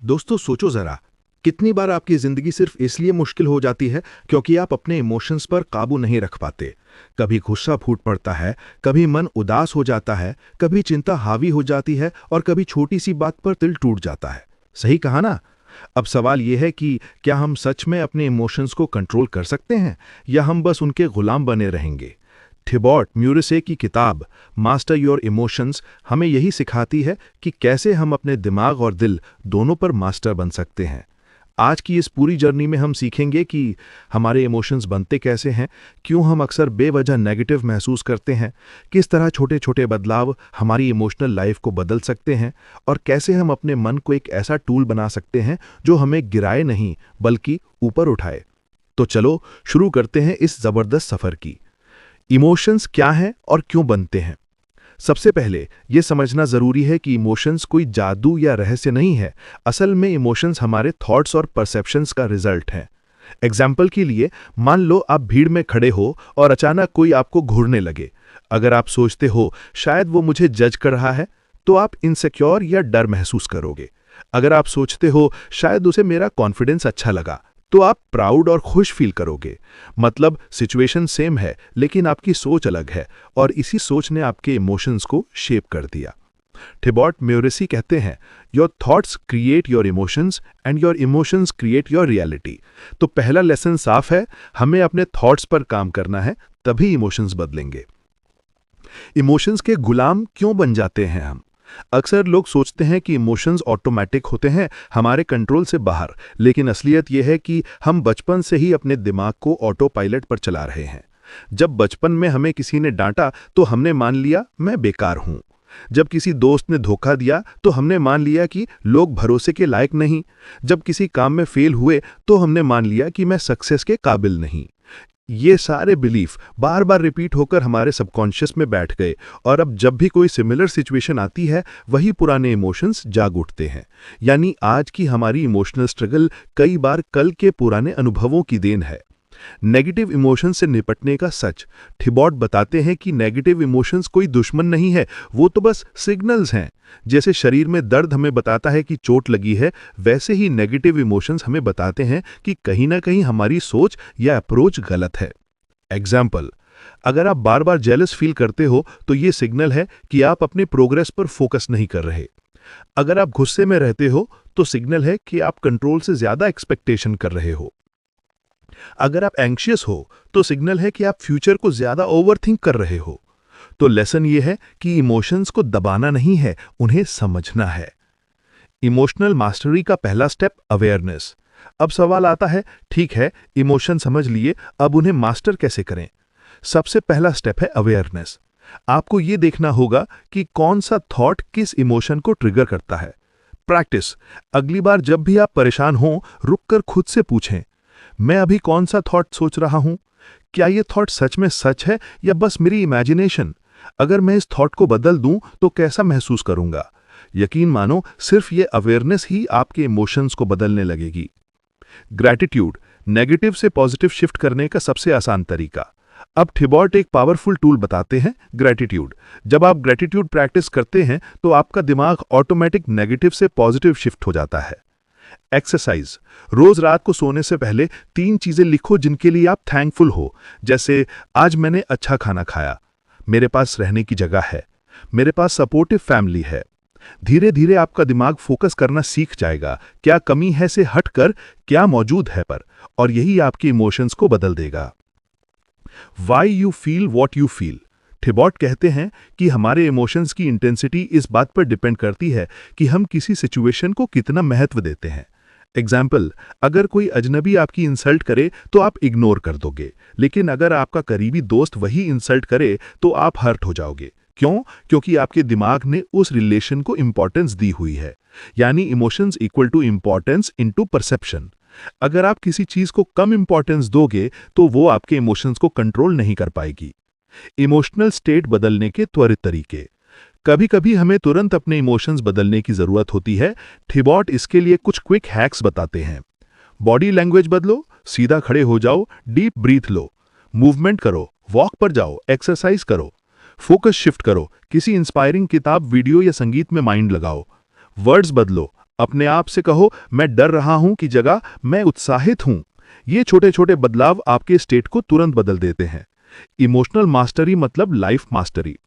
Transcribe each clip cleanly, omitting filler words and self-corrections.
दोस्तों सोचो जरा, कितनी बार आपकी जिंदगी सिर्फ इसलिए मुश्किल हो जाती है क्योंकि आप अपने इमोशंस पर काबू नहीं रख पाते। कभी गुस्सा फूट पड़ता है, कभी मन उदास हो जाता है, कभी चिंता हावी हो जाती है और कभी छोटी सी बात पर दिल टूट जाता है। सही कहा ना? अब सवाल यह है कि क्या हम सच में अपने इमोशंस को कंट्रोल कर सकते हैं या हम बस उनके गुलाम बने रहेंगे। थिबॉट म्यूरिसे की किताब मास्टर योर इमोशंस हमें यही सिखाती है कि कैसे हम अपने दिमाग और दिल दोनों पर मास्टर बन सकते हैं। आज की इस पूरी जर्नी में हम सीखेंगे कि हमारे इमोशंस बनते कैसे हैं, क्यों हम अक्सर बेवजह नेगेटिव महसूस करते हैं, किस तरह छोटे छोटे बदलाव हमारी इमोशनल लाइफ को बदल सकते हैं और कैसे हम अपने मन को एक ऐसा टूल बना सकते हैं जो हमें गिराए नहीं बल्कि ऊपर उठाए। तो चलो शुरू करते हैं इस जबरदस्त सफर की। इमोशंस क्या हैं और क्यों बनते हैं? सबसे पहले यह समझना जरूरी है कि इमोशंस कोई जादू या रहस्य नहीं है। असल में इमोशंस हमारे थॉट्स और परसेप्शंस का रिजल्ट हैं। एग्जाम्पल के लिए मान लो आप भीड़ में खड़े हो और अचानक कोई आपको घूरने लगे। अगर आप सोचते हो शायद वो मुझे जज कर रहा है, तो आप इनसिक्योर या डर महसूस करोगे। अगर आप सोचते हो शायद उसे मेरा कॉन्फिडेंस अच्छा लगा, तो आप प्राउड और खुश फील करोगे। मतलब सिचुएशन सेम है लेकिन आपकी सोच अलग है और इसी सोच ने आपके इमोशंस को शेप कर दिया। थिबॉट म्यूरिसे कहते हैं, your thoughts create your emotions and your emotions create your reality. तो पहला लेसन साफ है, हमें अपने थॉट्स पर काम करना है, तभी इमोशंस बदलेंगे। इमोशंस के गुलाम क्यों बन जाते हैं हम? अक्सर लोग सोचते हैं कि इमोशंस ऑटोमेटिक होते हैं, हमारे कंट्रोल से बाहर, लेकिन असलियत यह है कि हम बचपन से ही अपने दिमाग को ऑटो पायलट पर चला रहे हैं। जब बचपन में हमें किसी ने डांटा तो हमने मान लिया मैं बेकार हूं। जब किसी दोस्त ने धोखा दिया तो हमने मान लिया कि लोग भरोसे के लायक नहीं। जब किसी काम में फेल हुए तो हमने मान लिया कि मैं सक्सेस के काबिल नहीं। ये सारे बिलीफ बार बार रिपीट होकर हमारे सबकॉन्शियस में बैठ गए और अब जब भी कोई सिमिलर सिचुएशन आती है वही पुराने इमोशंस जाग उठते हैं। यानी आज की हमारी इमोशनल स्ट्रगल कई बार कल के पुराने अनुभवों की देन है। नेगेटिव इमोशंस से निपटने का सच। थिबॉट बताते हैं कि नेगेटिव इमोशंस कोई दुश्मन नहीं है, वो तो बस सिग्नल्स हैं। जैसे शरीर में दर्द हमें बताता है कि चोट लगी है, वैसे ही नेगेटिव इमोशंस हमें बताते हैं कि कहीं ना कहीं हमारी सोच या अप्रोच गलत है। एग्जाम्पल, अगर आप बार बार जेलस फील करते हो तो ये सिग्नल है कि आप अपने प्रोग्रेस पर फोकस नहीं कर रहे। अगर आप गुस्से में रहते हो तो सिग्नल है कि आप कंट्रोल से ज्यादा एक्सपेक्टेशन कर रहे हो। अगर आप एंग्शियस हो तो सिग्नल है कि आप फ्यूचर को ज्यादा ओवरथिंक कर रहे हो। तो लेसन ये है कि इमोशंस को दबाना नहीं है, उन्हें समझना है। इमोशनल मास्टरी का पहला स्टेप अवेयरनेस। अब सवाल आता है, ठीक है इमोशन समझ लिए, अब उन्हें मास्टर कैसे करें? सबसे पहला स्टेप है अवेयरनेस। आपको यह देखना होगा कि कौन सा थॉट किस इमोशन को ट्रिगर करता है। प्रैक्टिस, अगली बार जब भी आप परेशान हो रुककर खुद से पूछें, मैं अभी कौन सा थॉट सोच रहा हूं? क्या यह थॉट सच में सच है या बस मेरी इमेजिनेशन? अगर मैं इस थॉट को बदल दूं तो कैसा महसूस करूंगा? यकीन मानो सिर्फ ये अवेयरनेस ही आपके इमोशंस को बदलने लगेगी। ग्रैटिट्यूड, नेगेटिव से पॉजिटिव शिफ्ट करने का सबसे आसान तरीका। अब थिबॉट एक पावरफुल टूल बताते हैं, ग्रैटिट्यूड। जब आप ग्रैटिट्यूड प्रैक्टिस करते हैं तो आपका दिमाग ऑटोमेटिक नेगेटिव से पॉजिटिव शिफ्ट हो जाता है। एक्सरसाइज, रोज रात को सोने से पहले 3 चीजें लिखो जिनके लिए आप थैंकफुल हो। जैसे आज मैंने अच्छा खाना खाया, मेरे पास रहने की जगह है, मेरे पास सपोर्टिव फैमिली है। धीरे धीरे आपका दिमाग फोकस करना सीख जाएगा, क्या कमी है से हटकर क्या मौजूद है पर, और यही आपके इमोशंस को बदल देगा। Why you feel what you feel. Thibaut कहते हैं कि हमारे इमोशंस की इंटेंसिटी इस बात पर डिपेंड करती है कि हम किसी सिचुएशन को कितना महत्व देते हैं। एग्जाम्पल, अगर कोई अजनबी आपकी इंसल्ट करे तो आप इग्नोर कर दोगे, लेकिन अगर आपका करीबी दोस्त वही इंसल्ट करे तो आप हर्ट हो जाओगे। क्यों? क्योंकि आपके दिमाग ने उस रिलेशन को इंपॉर्टेंस दी हुई है। यानी emotions equal to importance into perception. अगर आप किसी चीज को कम इंपॉर्टेंस दोगे तो वो आपके इमोशंस को कंट्रोल नहीं कर पाएगी। इमोशनल स्टेट बदलने के त्वरित तरीके। कभी कभी हमें तुरंत अपने इमोशंस बदलने की जरूरत होती है। थिबॉट इसके लिए कुछ क्विक हैक्स बताते हैं। बॉडी लैंग्वेज बदलो, सीधा खड़े हो जाओ, डीप ब्रीथ लो, मूवमेंट करो, वॉक पर जाओ, एक्सरसाइज करो, फोकस शिफ्ट करो, किसी इंस्पायरिंग किताब, वीडियो या संगीत में माइंड लगाओ। वर्ड्स बदलो, अपने आप से कहो, मैं डर रहा हूं की जगह मैं उत्साहित हूं। ये छोटे छोटे बदलाव आपके स्टेट को तुरंत बदल देते हैं। इमोशनल मास्टरी मतलब लाइफ मास्टरी।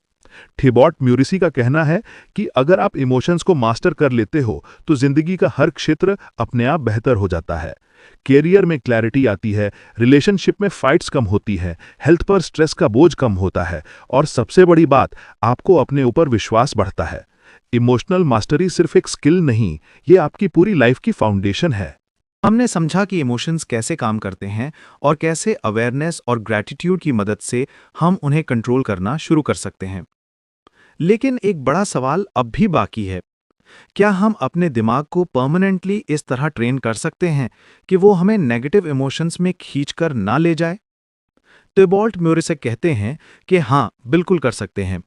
थिबॉट म्यूरिसी का कहना है कि अगर आप इमोशंस को मास्टर कर लेते हो तो जिंदगी का हर क्षेत्र अपने आप बेहतर हो जाता है। कैरियर में क्लैरिटी आती है, रिलेशनशिप में फाइट्स कम होती है, हेल्थ पर स्ट्रेस का बोझ कम होता है और सबसे बड़ी बात, आपको अपने ऊपर विश्वास बढ़ता है। इमोशनल मास्टरी सिर्फ एक स्किल नहीं, ये आपकी पूरी लाइफ की फाउंडेशन है। हमने समझा कि इमोशंस कैसे काम करते हैं और कैसे अवेयरनेस और ग्रैटिट्यूड की मदद से हम उन्हें कंट्रोल करना शुरू कर सकते हैं। लेकिन एक बड़ा सवाल अब भी बाकी है। क्या हम अपने दिमाग को परमानेंटली इस तरह ट्रेन कर सकते हैं कि वो हमें नेगेटिव इमोशंस में खींचकर ना ले जाए? थिबॉट म्यूरिसी कहते हैं कि हाँ, बिल्कुल कर सकते हैं।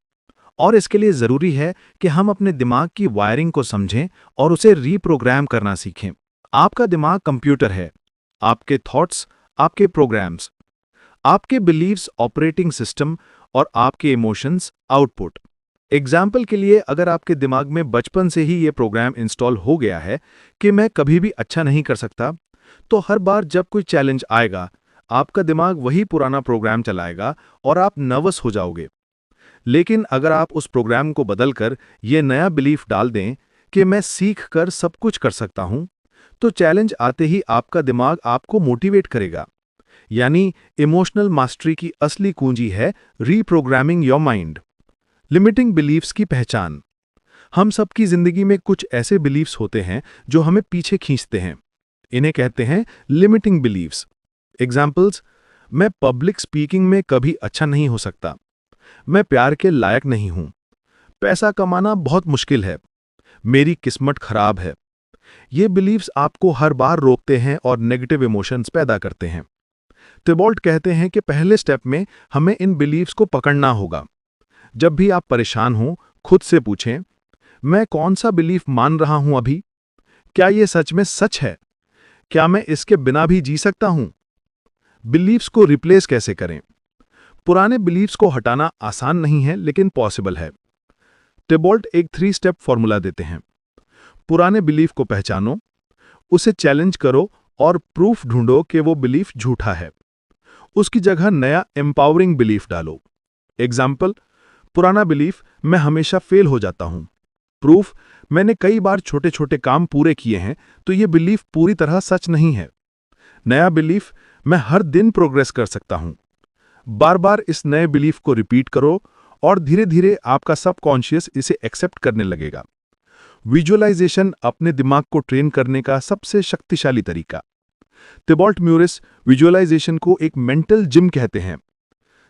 और इसके लिए जरूरी है कि हम अपने दिमाग की वायरिंग को समझें और उसे रीप्रोग्राम करना सीखें। आपका दिमाग कंप्यूटर है। आपके थॉट्स, आपके प्रोग्राम्स, आपके बिलीव्स ऑपरेटिंग सिस्टम और आपके इमोशंस आउटपुट। एग्जाम्पल के लिए, अगर आपके दिमाग में बचपन से ही ये प्रोग्राम इंस्टॉल हो गया है कि मैं कभी भी अच्छा नहीं कर सकता, तो हर बार जब कोई चैलेंज आएगा, आपका दिमाग वही पुराना प्रोग्राम चलाएगा और आप नर्वस हो जाओगे। लेकिन अगर आप उस प्रोग्राम को बदलकर ये नया बिलीफ डाल दें कि मैं सीख कर सब कुछ कर सकता हूं, तो चैलेंज आते ही आपका दिमाग आपको मोटिवेट करेगा। यानी इमोशनल मास्टरी की असली कुंजी है reprogramming your mind. Limiting beliefs की पहचान। हम सबकी जिंदगी में कुछ ऐसे बिलीफ्स होते हैं जो हमें पीछे खींचते हैं। इन्हें कहते हैं लिमिटिंग बिलीफ्स। एग्जाम्पल्स: मैं पब्लिक स्पीकिंग में कभी अच्छा नहीं हो सकता, मैं प्यार के लायक नहीं हूं, पैसा कमाना बहुत मुश्किल है, मेरी किस्मत खराब है। ये बिलीव्स आपको हर बार रोकते हैं और नेगेटिव इमोशंस पैदा करते हैं। थिबॉट कहते हैं कि पहले स्टेप में हमें इन बिलीव्स को पकड़ना होगा। जब भी आप परेशान हों, खुद से पूछें, मैं कौन सा बिलीफ मान रहा हूं अभी? क्या ये सच में सच है? क्या मैं इसके बिना भी जी सकता हूं? बिलीव्स को रिप्लेस कैसे करें? पुराने बिलीव्स को हटाना आसान नहीं है, लेकिन पॉसिबल है। थिबॉट एक 3 स्टेप फॉर्मूला देते हैं। पुराने बिलीफ को पहचानो, उसे चैलेंज करो और प्रूफ ढूंढो कि वो बिलीफ झूठा है। उसकी जगह नया एम्पावरिंग बिलीफ डालो। एग्जाम्पल: पुराना बिलीफ, मैं हमेशा फेल हो जाता हूं। प्रूफ: मैंने कई बार छोटे छोटे काम पूरे किए हैं, तो ये बिलीफ पूरी तरह सच नहीं है। नया बिलीफ, मैं हर दिन प्रोग्रेस कर सकता हूं। बार बार इस नए बिलीफ को रिपीट करो और धीरे धीरे आपका सबकॉन्शियस इसे एक्सेप्ट करने लगेगा। विजुअलाइजेशन अपने दिमाग को ट्रेन करने का सबसे शक्तिशाली तरीका। थिबॉट म्यूरिसी विजुअलाइजेशन को एक मेंटल जिम कहते हैं।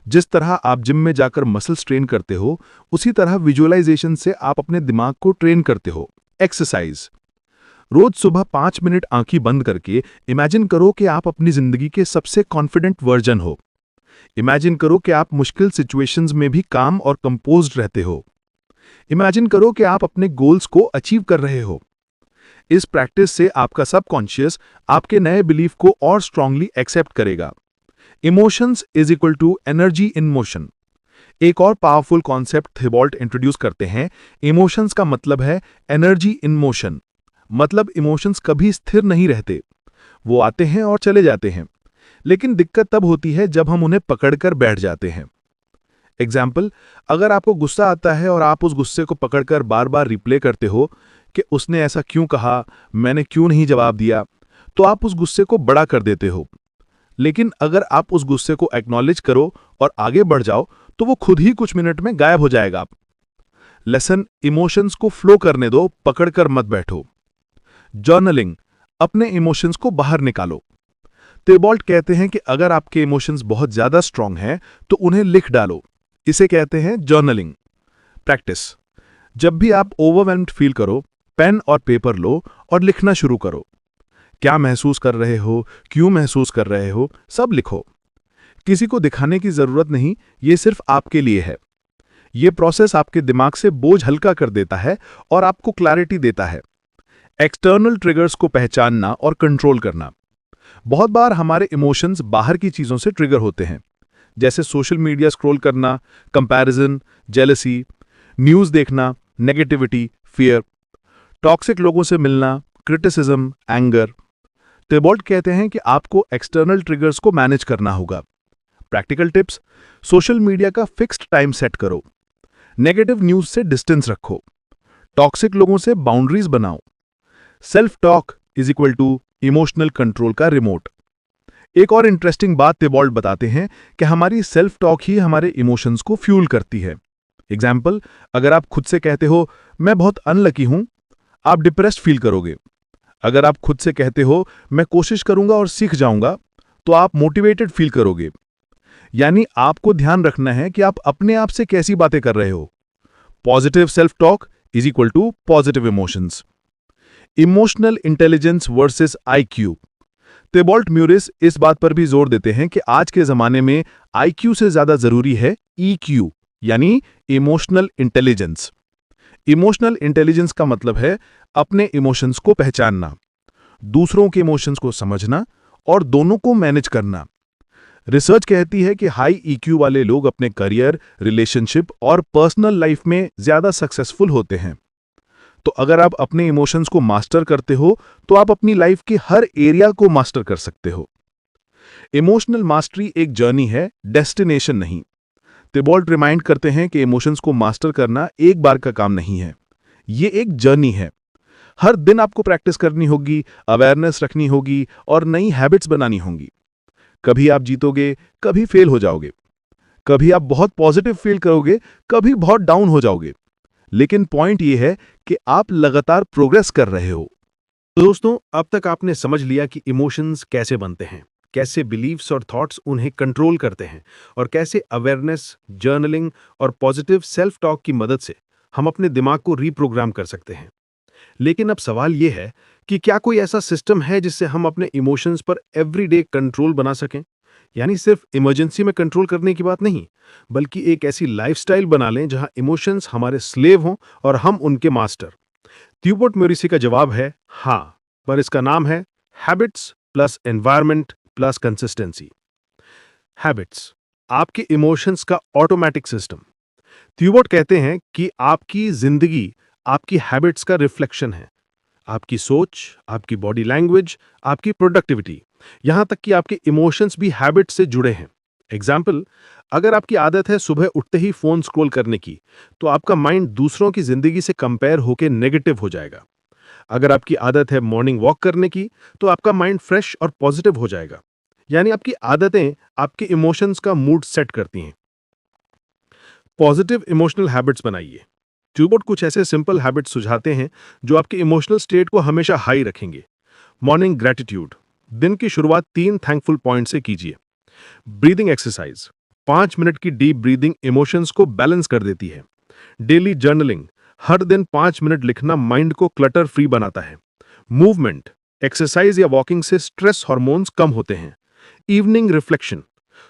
जिस तरह आप जिम में जाकर मसल्स ट्रेन करते हो, उसी तरह विजुअलाइजेशन से आप अपने दिमाग को ट्रेन करते हो। एक्सरसाइज: रोज सुबह 5 मिनट आंखें बंद करके इमेजिन करो कि आप अपनी जिंदगी के सबसे कॉन्फिडेंट वर्जन हो। इमेजिन करो कि आप मुश्किल सिचुएशंस में भी काम और कंपोज्ड रहते हो। इमेजिन करो कि आप अपने गोल्स को अचीव कर रहे हो। इस प्रैक्टिस से आपका सबकॉन्शियस आपके नए बिलीफ को और स्ट्रांगली एक्सेप्ट करेगा। Emotions is equal to energy in motion. एक और पावरफुल कॉन्सेप्ट थिबॉट इंट्रोड्यूस करते हैं। इमोशंस का मतलब है एनर्जी इन मोशन। मतलब इमोशंस कभी स्थिर नहीं रहते, वो आते हैं और चले जाते हैं। लेकिन दिक्कत तब होती है जब हम उन्हें पकड़कर बैठ जाते हैं। एग्जाम्पल: अगर आपको गुस्सा आता है और आप उस गुस्से को पकड़कर बार बार रिप्ले करते हो कि उसने ऐसा क्यों कहा, मैंने क्यों नहीं जवाब दिया, तो आप उस गुस्से को बड़ा कर देते हो। लेकिन अगर आप उस गुस्से को एक्नॉलेज करो और आगे बढ़ जाओ, तो वो खुद ही कुछ मिनट में गायब हो जाएगा। लेसन: इमोशंस को फ्लो करने दो, पकड़कर मत बैठो। जर्नलिंग: अपने इमोशंस को बाहर निकालो। थिबॉट कहते हैं कि अगर आपके इमोशंस बहुत ज्यादा स्ट्रांग हैं, तो उन्हें लिख डालो। इसे कहते हैं जर्नलिंग। प्रैक्टिस: जब भी आप ओवरवेल्म्ड फील करो, पेन और पेपर लो और लिखना शुरू करो। क्या महसूस कर रहे हो, क्यों महसूस कर रहे हो, सब लिखो। किसी को दिखाने की जरूरत नहीं, ये सिर्फ आपके लिए है। ये प्रोसेस आपके दिमाग से बोझ हल्का कर देता है और आपको क्लैरिटी देता है। एक्सटर्नल ट्रिगर्स को पहचानना और कंट्रोल करना। बहुत बार हमारे इमोशंस बाहर की चीजों से ट्रिगर होते हैं, जैसे सोशल मीडिया स्क्रॉल करना, कंपैरिजन, जेलसी, न्यूज देखना, नेगेटिविटी, फियर, टॉक्सिक लोगों से मिलना, क्रिटिसिज्म, एंगर। टेबॉल्ट कहते हैं कि आपको एक्सटर्नल ट्रिगर्स को मैनेज करना होगा। प्रैक्टिकल टिप्स: सोशल मीडिया का फिक्स्ड टाइम सेट करो, नेगेटिव न्यूज से डिस्टेंस रखो, टॉक्सिक लोगों से बाउंड्रीज बनाओ, self talk is equal to emotional control का रिमोट। एक और इंटरेस्टिंग बात टेबॉल्ट बताते हैं कि हमारी सेल्फ टॉक ही हमारे इमोशंस को फ्यूल करती है। एग्जाम्पल, अगर आप खुद से कहते हो मैं बहुत अनलकी हूं, आप डिप्रेस्ड फील करोगे। अगर आप खुद से कहते हो मैं कोशिश करूंगा और सीख जाऊंगा, तो आप मोटिवेटेड फील करोगे। यानी आपको ध्यान रखना है कि आप अपने आप से कैसी बातें कर रहे हो। Positive self talk is equal to positive emotions. Emotional intelligence versus IQ. Thibaut Meurisse इस बात पर भी जोर देते हैं कि आज के जमाने में आईक्यू से ज्यादा जरूरी है ईक्यू, यानी इमोशनल इंटेलिजेंस। इमोशनल इंटेलिजेंस का मतलब है अपने इमोशंस को पहचानना, दूसरों के इमोशंस को समझना और दोनों को मैनेज करना। रिसर्च कहती है कि हाई ईक्यू वाले लोग अपने करियर, रिलेशनशिप और पर्सनल लाइफ में ज्यादा सक्सेसफुल होते हैं। तो अगर आप अपने इमोशंस को मास्टर करते हो, तो आप अपनी लाइफ के हर एरिया को मास्टर कर सकते हो। इमोशनल मास्टरी एक जर्नी है, डेस्टिनेशन नहीं। टेबॉल्ट रिमाइंड करते हैं कि इमोशंस को मास्टर करना एक बार का काम नहीं है, ये एक जर्नी है। हर दिन आपको प्रैक्टिस करनी होगी, अवेयरनेस रखनी होगी और नई हैबिट्स बनानी होंगी। कभी आप जीतोगे, कभी फेल हो जाओगे, कभी आप बहुत पॉजिटिव फील करोगे, कभी बहुत डाउन हो जाओगे, लेकिन पॉइंट ये है कि आप लगातार प्रोग्रेस कर रहे हो। तो दोस्तों, अब तक आपने समझ लिया कि इमोशंस कैसे बनते हैं, कैसे बिलीव्स और थॉट्स उन्हें कंट्रोल करते हैं और कैसे अवेयरनेस, जर्नलिंग और पॉजिटिव सेल्फ टॉक की मदद से हम अपने दिमाग को रीप्रोग्राम कर सकते हैं। लेकिन अब सवाल यह है कि क्या कोई ऐसा सिस्टम है जिससे हम अपने इमोशंस पर एवरीडे कंट्रोल बना सकें? यानी सिर्फ इमरजेंसी में कंट्रोल करने की बात नहीं, बल्कि एक ऐसी लाइफस्टाइल बना लें जहां इमोशंस हमारे स्लेव हों और हम उनके मास्टर। ट्यूबोट म्यूरिसी का जवाब है हाँ, पर इसका नाम है habits plus environment plus consistency. Habits, आपके इमोशंस का ऑटोमेटिक सिस्टम। ट्यूबोट कहते हैं कि आपकी जिंदगी आपकी हैबिट्स का रिफ्लेक्शन है। आपकी सोच, आपकी बॉडी लैंग्वेज, आपकी प्रोडक्टिविटी, यहां तक कि आपके इमोशंस भी हैबिट से जुड़े हैं। एग्जाम्पल, अगर आपकी आदत है सुबह उठते ही फोन स्क्रॉल करने की, तो आपका माइंड दूसरों की जिंदगी से कंपेयर होकर नेगेटिव हो जाएगा। अगर आपकी आदत है मॉर्निंग वॉक करने की, तो आपका माइंड फ्रेश और पॉजिटिव हो जाएगा। यानी आपकी आदतें आपके इमोशंस का मूड सेट करती हैं। पॉजिटिव इमोशनल हैबिट्स बनाइए। ट्यूबोट कुछ ऐसे सिंपल हैबिट्स सुझाते हैं जो आपके इमोशनल स्टेट को हमेशा हाई रखेंगे। मॉर्निंग ग्रेटिट्यूड, दिन की शुरुआत 3 थैंकफुल पॉइंट से कीजिए। ब्रीदिंग एक्सरसाइज, 5 मिनट की डीप ब्रीदिंग इमोशंस को बैलेंस कर देती है। डेली जर्नलिंग, हर दिन 5 मिनट लिखना माइंड को क्लटर फ्री बनाता है। मूवमेंट, एक्सरसाइज या वॉकिंग से स्ट्रेस हार्मोन्स कम होते हैं। इवनिंग रिफ्लेक्शन,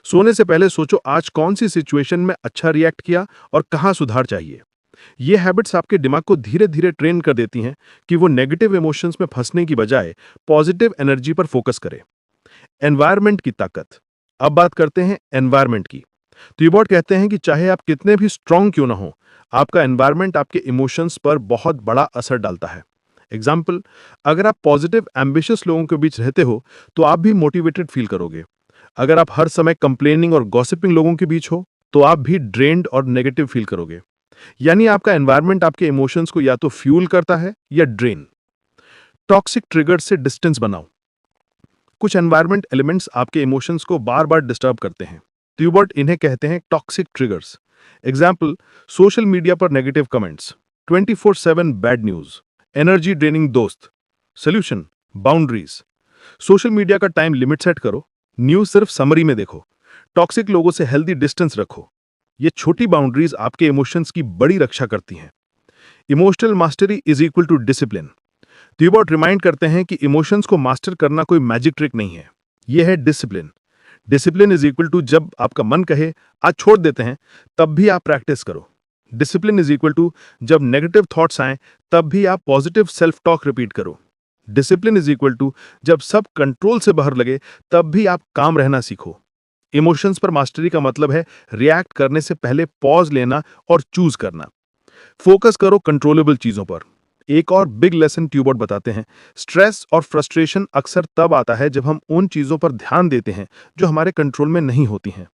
सोने से पहले सोचो आज कौन सी सिचुएशन में अच्छा रिएक्ट किया और कहां सुधार चाहिए। ये हैबिट्स आपके दिमाग को धीरे धीरे ट्रेन कर देती हैं कि वो नेगेटिव इमोशंस में फंसने की बजाय पॉजिटिव एनर्जी पर फोकस करे। एनवायरनमेंट की ताकत, अब बात करते हैं एनवायरनमेंट की। ट्यूबोट कहते हैं कि चाहे आप कितने भी स्ट्रांग क्यों ना हो, आपका एनवायरनमेंट आपके इमोशंस पर बहुत बड़ा असर डालता है। एग्जाम्पल, अगर आप पॉजिटिव एम्बिशियस लोगों के बीच रहते हो, तो आप भी मोटिवेटेड फील करोगे। अगर आप हर समय कंप्लेनिंग और गॉसिपिंग लोगों के बीच हो, तो आप भी ड्रेन्ड और नेगेटिव फील करोगे। यानी आपका एनवायरनमेंट आपके इमोशंस को या तो फ्यूल करता है या ड्रेन। टॉक्सिक ट्रिगर से डिस्टेंस बनाओ। कुछ एनवायरनमेंट एलिमेंट्स आपके इमोशंस को बार बार डिस्टर्ब करते हैं। ट्यूबोट इन्हें कहते हैं toxic triggers. Example, social media पर negative comments, 24/7 bad news, energy draining दोस्त। Solution, boundaries. सोशल मीडिया का टाइम लिमिट सेट करो, न्यूज सिर्फ समरी में देखो, टॉक्सिक लोगों से हेल्दी डिस्टेंस रखो। ये छोटी बाउंड्रीज आपके इमोशंस की बड़ी रक्षा करती हैं। Emotional mastery is equal to discipline. Thibaut remind करते हैं कि इमोशंस को मास्टर करना कोई मैजिक ट्रिक नहीं है, यह है discipline. Discipline is equal to जब आपका मन कहे आज छोड़ देते हैं, तब भी आप प्रैक्टिस करो। डिसिप्लिन इज इक्वल टू जब नेगेटिव थॉट्स आए, तब भी आप पॉजिटिव सेल्फ टॉक रिपीट करो। डिसिप्लिन इज इक्वल टू जब सब कंट्रोल से बाहर लगे, तब भी आप काम रहना सीखो। इमोशंस पर मास्टरी का मतलब है रिएक्ट करने से पहले पॉज लेना और चूज करना। फोकस करो कंट्रोलेबल चीजों पर। एक और बिग लेसन ट्यूबर्ट बताते हैं, स्ट्रेस और फ्रस्ट्रेशन अक्सर तब आता है जब हम उन चीज़ों पर ध्यान देते हैं जो हमारे कंट्रोल में नहीं होती हैं।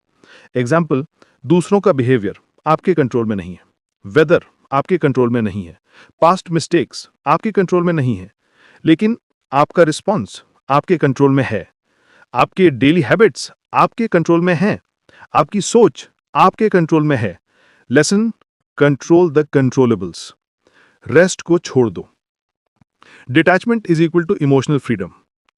एग्जाम्पल, दूसरों का बिहेवियर आपके कंट्रोल में नहीं है, वेदर आपके कंट्रोल में नहीं है, पास्ट मिस्टेक्स आपके कंट्रोल में नहीं है, लेकिन आपका रिस्पॉन्स आपके कंट्रोल में है। आपके डेली हैबिट्स आपके कंट्रोल में हैं, आपकी सोच आपके कंट्रोल में है। Lesson, control the controllables. Rest को छोड़ दो। Detachment is equal to emotional freedom.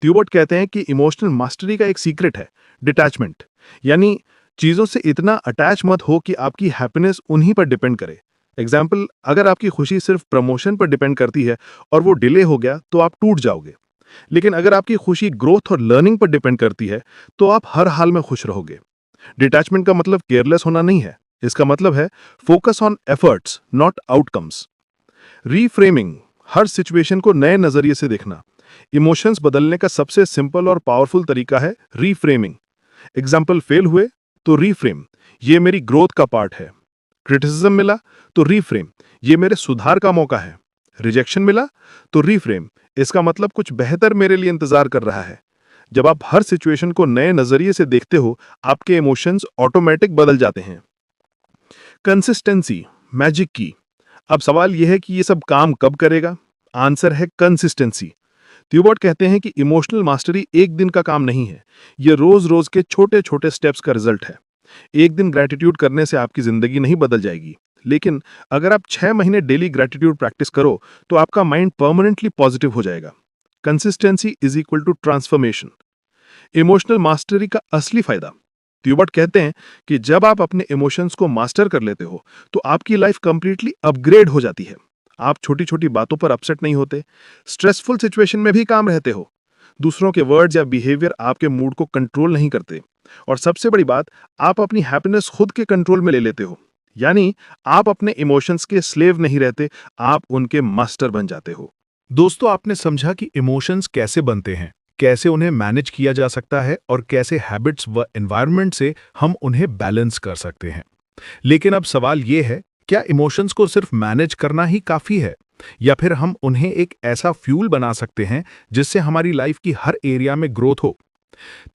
Thibaut कहते हैं कि इमोशनल मास्टरी का एक सीक्रेट है डिटैचमेंट, यानी चीजों से इतना अटैच मत हो कि आपकी हैप्पीनेस उन्हीं पर डिपेंड करे। एग्जाम्पल, अगर आपकी खुशी सिर्फ प्रमोशन पर डिपेंड करती है और वो डिले हो गया तो आप टूट जाओगे, लेकिन अगर आपकी खुशी ग्रोथ और लर्निंग पर डिपेंड करती है तो आप हर हाल में खुश रहोगे। डिटैचमेंट का मतलब केयरलेस होना नहीं है, इसका मतलब है focus on efforts not outcomes. Reframing, her situation को नए नजरिए से देखना। इमोशंस बदलने का सबसे सिंपल और पावरफुल तरीका है रीफ्रेमिंग। एग्जाम्पल, फेल हुए तो रीफ्रेम, ये मेरी ग्रोथ का पार्ट है। क्रिटिसिज्म मिला तो रीफ्रेम, ये मेरे सुधार का मौका है। रिजेक्शन मिला तो रीफ्रेम, इसका मतलब कुछ बेहतर मेरे लिए इंतजार कर रहा है। जब आप हर सिचुएशन को नए नजरिए से देखते हो, आपके इमोशंस ऑटोमेटिक बदल जाते हैं। कंसिस्टेंसी, मैजिक की। अब सवाल यह है कि ये सब काम कब करेगा? आंसर है कंसिस्टेंसी। ट्यूबर्ट कहते हैं कि इमोशनल मास्टरी एक दिन का काम नहीं है, ये रोज रोज के छोटे छोटे स्टेप्स का रिजल्ट है। एक दिन ग्रैटिट्यूड करने से आपकी जिंदगी नहीं बदल जाएगी, लेकिन अगर आप 6 महीने डेली ग्रैटिट्यूड प्रैक्टिस करो तो आपका माइंड परमानेंटली पॉजिटिव हो जाएगा। Consistency is equal to transformation. Emotional mastery का असली फायदा, ट्यूबर्ट कहते हैं कि जब आप अपने इमोशंस को मास्टर कर लेते हो तो आपकी लाइफ कंप्लीटली अपग्रेड हो जाती है। आप छोटी छोटी बातों पर अपसेट नहीं होते, स्ट्रेसफुल सिचुएशन में भी काम रहते हो, दूसरों के वर्ड्स या बिहेवियर आपके मूड को कंट्रोल नहीं करते, और सबसे बड़ी बात, आप अपनी हैप्पीनेस खुद के कंट्रोल में ले लेते हो। यानी आप अपने इमोशंस के स्लेव नहीं रहते, आप उनके मास्टर बन जाते हो। दोस्तों, आपने समझा कि इमोशंस कैसे बनते हैं, कैसे उन्हें मैनेज किया जा सकता है और कैसे हैबिट्स व एनवायरनमेंट से हम उन्हें बैलेंस कर सकते हैं। लेकिन अब सवाल ये है, क्या इमोशंस को सिर्फ मैनेज करना ही काफी है, या फिर हम उन्हें एक ऐसा फ्यूल बना सकते हैं जिससे हमारी लाइफ की हर एरिया में ग्रोथ हो?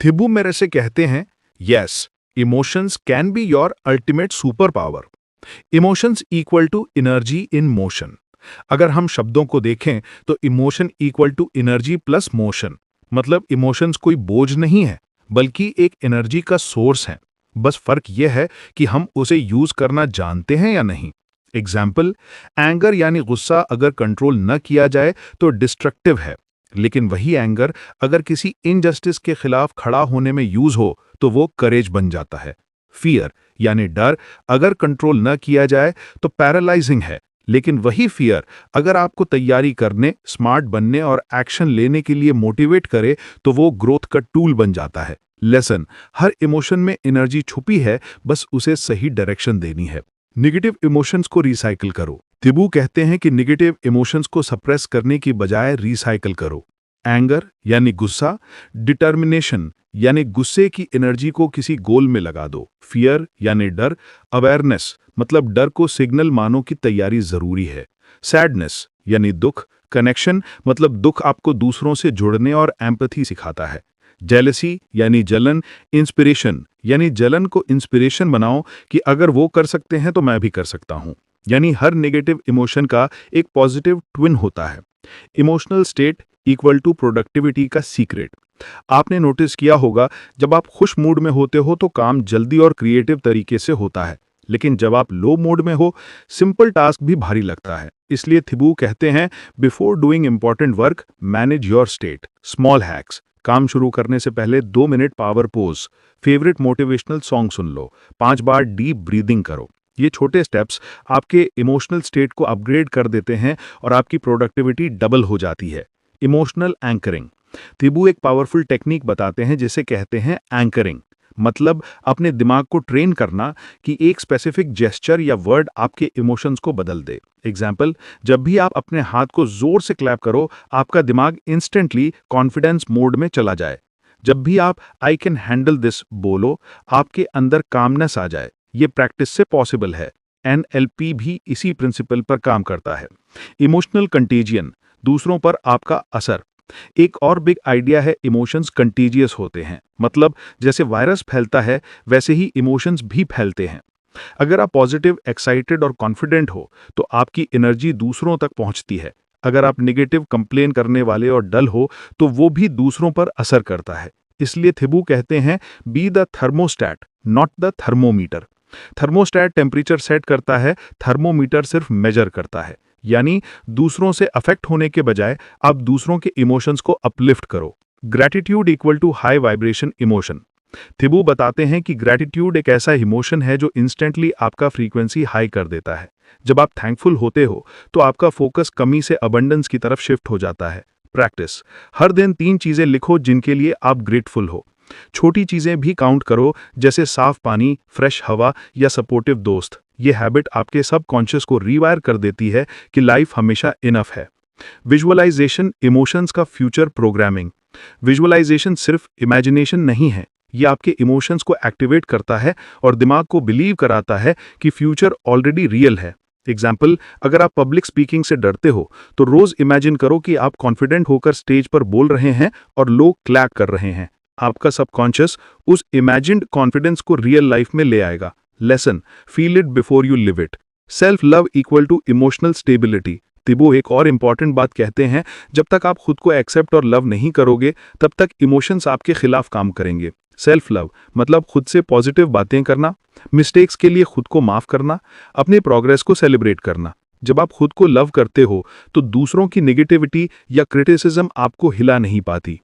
थिबू मेरे से कहते हैं, yes, emotions can be your ultimate super power. Emotions equal to energy in motion. अगर हम शब्दों को देखें तो emotion equal to energy plus motion, मतलब इमोशंस कोई बोझ नहीं है बल्कि एक एनर्जी का सोर्स है। बस फर्क यह है कि हम उसे यूज करना जानते हैं या नहीं। एग्जाम्पल, एंगर यानी गुस्सा अगर कंट्रोल न किया जाए तो डिस्ट्रक्टिव है, लेकिन वही एंगर अगर किसी इनजस्टिस के खिलाफ खड़ा होने में यूज हो तो वो करेज बन जाता है। फियर यानी डर अगर कंट्रोल न किया जाए तो पैरालाइजिंग है, लेकिन वही फियर अगर आपको तैयारी करने, स्मार्ट बनने और एक्शन लेने के लिए मोटिवेट करे तो वो ग्रोथ का टूल बन जाता है। लेसन, हर इमोशन में एनर्जी छुपी है, बस उसे सही डायरेक्शन देनी है। निगेटिव इमोशंस को रिसाइकिल करो। थिबू कहते हैं कि निगेटिव इमोशंस को सप्रेस करने की बजाय रिसाइकिल करो। एंगर यानी गुस्सा, डिटर्मिनेशन यानी गुस्से की एनर्जी को किसी गोल में लगा दो। फियर यानी डर, अवेयरनेस मतलब डर को सिग्नल मानो कि तैयारी जरूरी है। सैडनेस यानी दुख, कनेक्शन मतलब दुख आपको दूसरों से जुड़ने और एम्पैथी सिखाता है। जेलसी यानी जलन, इंस्पिरेशन यानी जलन को इंस्पिरेशन बनाओ कि अगर वो कर सकते हैं तो मैं भी कर सकता हूं। यानी हर नेगेटिव इमोशन का एक पॉजिटिव ट्विन होता है। Emotional state equal to productivity का सीक्रेट। आपने नोटिस किया होगा, जब आप खुश मूड में होते हो तो काम जल्दी और क्रिएटिव तरीके से होता है, लेकिन जब आप लो मूड में हो, सिंपल टास्क भी भारी लगता है। इसलिए थिबू कहते हैं, before doing important work manage your state. Small hacks, काम शुरू करने से पहले 2 मिनट power pose, favourite motivational song सुन लो, 5 बार डीप ब्रीदिंग करो। ये छोटे स्टेप्स आपके इमोशनल स्टेट को अपग्रेड कर देते हैं और आपकी प्रोडक्टिविटी डबल हो जाती है। इमोशनल एंकरिंग, थिबू एक पावरफुल टेक्निक बताते हैं जिसे कहते हैं एंकरिंग। मतलब अपने दिमाग को ट्रेन करना कि एक स्पेसिफिक जेस्चर या वर्ड आपके इमोशंस को बदल दे। एग्जाम्पल, जब भी आप अपने हाथ को जोर से क्लैप करो, आपका दिमाग इंस्टेंटली कॉन्फिडेंस मोड में चला जाए। जब भी आप आई कैन हैंडल दिस बोलो, आपके अंदर कामनेस आ जाए। ये प्रैक्टिस से पॉसिबल है। NLP भी इसी प्रिंसिपल पर काम करता है। इमोशनल कंटेजियन, दूसरों पर आपका असर। एक और बिग आइडिया है, इमोशंस कंटेजियस होते हैं, मतलब जैसे वायरस फैलता है वैसे ही इमोशंस भी फैलते हैं। अगर आप पॉजिटिव, एक्साइटेड और कॉन्फिडेंट हो तो आपकी एनर्जी दूसरों तक पहुंचती है। अगर आप नेगेटिव, कंप्लेन करने वाले और डल हो तो वो भी दूसरों पर असर करता है। इसलिए थिबू कहते हैं, be the thermostat not the thermometer. Thermostat temperature set करता है, थर्मोमीटर सिर्फ मेजर करता है। यानी दूसरों से अफेक्ट होने के बजाय आप दूसरों के इमोशंस को अपलिफ्ट करो। Gratitude equal to high vibration emotion. Thibaut बताते हैं कि ग्रैटिट्यूड एक ऐसा इमोशन है जो इंस्टेंटली आपका फ्रीक्वेंसी हाई कर देता है। जब आप थैंकफुल होते हो तो आपका फोकस कमी से अबंडेंस की तरफ शिफ्ट हो जाता है। प्रैक्टिस, हर दिन 3 चीजें लिखो जिनके लिए आप ग्रेटफुल हो। छोटी चीजें भी काउंट करो, जैसे साफ पानी, फ्रेश हवा या सपोर्टिव दोस्त। ये हैबिट आपके सबकॉन्शियस को रीवायर कर देती है कि लाइफ हमेशा इनफ है। विजुअलाइजेशन, इमोशंस का फ्यूचर प्रोग्रामिंग। विजुअलाइजेशन सिर्फ इमेजिनेशन नहीं है, ये आपके इमोशंस को एक्टिवेट करता है और दिमाग को बिलीव कराता है कि फ्यूचर ऑलरेडी रियल है। एग्जाम्पल, अगर आप पब्लिक स्पीकिंग से डरते हो तो रोज इमेजिन करो कि आप कॉन्फिडेंट होकर स्टेज पर बोल रहे हैं और लोग क्लैप कर रहे हैं। आपका सबकॉन्शियस उस इमेजिन्ड कॉन्फिडेंस को रियल लाइफ में ले आएगा। Lesson, feel it before you live it. Self love equal to emotional stability. Thibaut एक और इंपॉर्टेंट बात कहते हैं, जब तक आप खुद को एक्सेप्ट और लव नहीं करोगे तब तक इमोशंस आपके खिलाफ काम करेंगे। सेल्फ लव मतलब खुद से पॉजिटिव बातें करना, मिस्टेक्स के लिए खुद को माफ करना, अपने प्रोग्रेस को सेलिब्रेट करना। जब आप खुद को लव करते हो तो दूसरों की नेगेटिविटी या क्रिटिसिज्म आपको हिला नहीं पाती।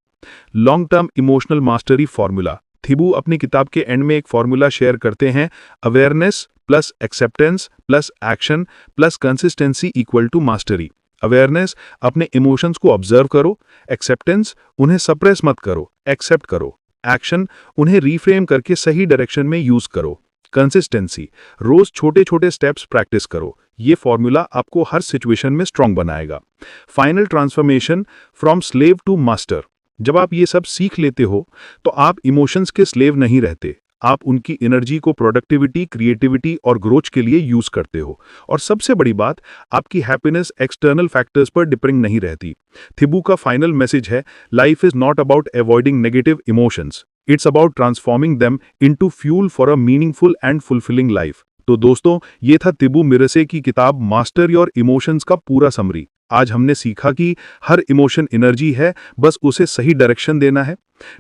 Long term emotional mastery formula. Thibaut अपनी किताब के एंड में एक फॉर्मूला शेयर करते हैं, awareness plus acceptance plus action plus consistency equal to mastery. Awareness, अपने इमोशंस को ऑब्जर्व करो। एक्सेप्टेंस, उन्हें सप्रेस मत करो, एक्सेप्ट करो। एक्शन, उन्हें रीफ्रेम करके सही डायरेक्शन में यूज करो। कंसिस्टेंसी, रोज छोटे छोटे स्टेप्स प्रैक्टिस करो। ये फॉर्मूला आपको हर सिचुएशन में स्ट्रांग बनाएगा। Final transformation, from slave to master. जब आप ये सब सीख लेते हो तो आप इमोशंस के स्लेव नहीं रहते, आप उनकी एनर्जी को प्रोडक्टिविटी, क्रिएटिविटी और ग्रोथ के लिए यूज करते हो। और सबसे बड़ी बात, आपकी हैप्पीनेस एक्सटर्नल फैक्टर्स पर डिपेंड नहीं रहती। थिबू का फाइनल मैसेज है, life is not about avoiding negative emotions, it's about transforming them into fuel for a meaningful and fulfilling life. तो दोस्तों, ये था तिबू मिरसे की किताब मास्टर योर इमोशंस का पूरा समरी। आज हमने सीखा कि हर इमोशन एनर्जी है, बस उसे सही डायरेक्शन देना है।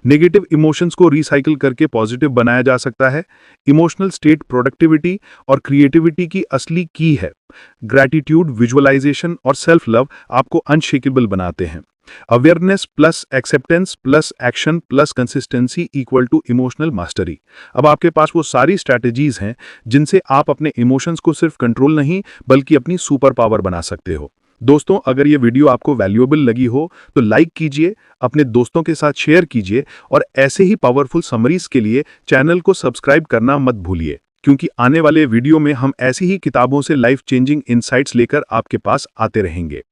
नेगेटिव इमोशंस को रिसाइकिल करके पॉजिटिव बनाया जा सकता है। इमोशनल स्टेट प्रोडक्टिविटी और क्रिएटिविटी की असली की है। ग्रैटिट्यूड, विजुअलाइजेशन और सेल्फ लव आपको अनशेकेबल बनाते हैं। Awareness plus acceptance plus action plus consistency equal to emotional mastery. अब आपके पास वो सारी स्ट्रैटेजीज हैं जिनसे आप अपने इमोशंस को सिर्फ कंट्रोल नहीं बल्कि अपनी सुपर पावर बना सकते हो। दोस्तों, अगर ये वीडियो आपको वैल्यूएबल लगी हो तो लाइक कीजिए, अपने दोस्तों के साथ शेयर कीजिए और ऐसे ही पावरफुल समरीज के लिए चैनल को सब्सक्राइब करना मत भूलिए, क्योंकि आने वाले वीडियो में हम ऐसी ही किताबों से लाइफ चेंजिंग इनसाइट्स लेकर आपके पास आते रहेंगे।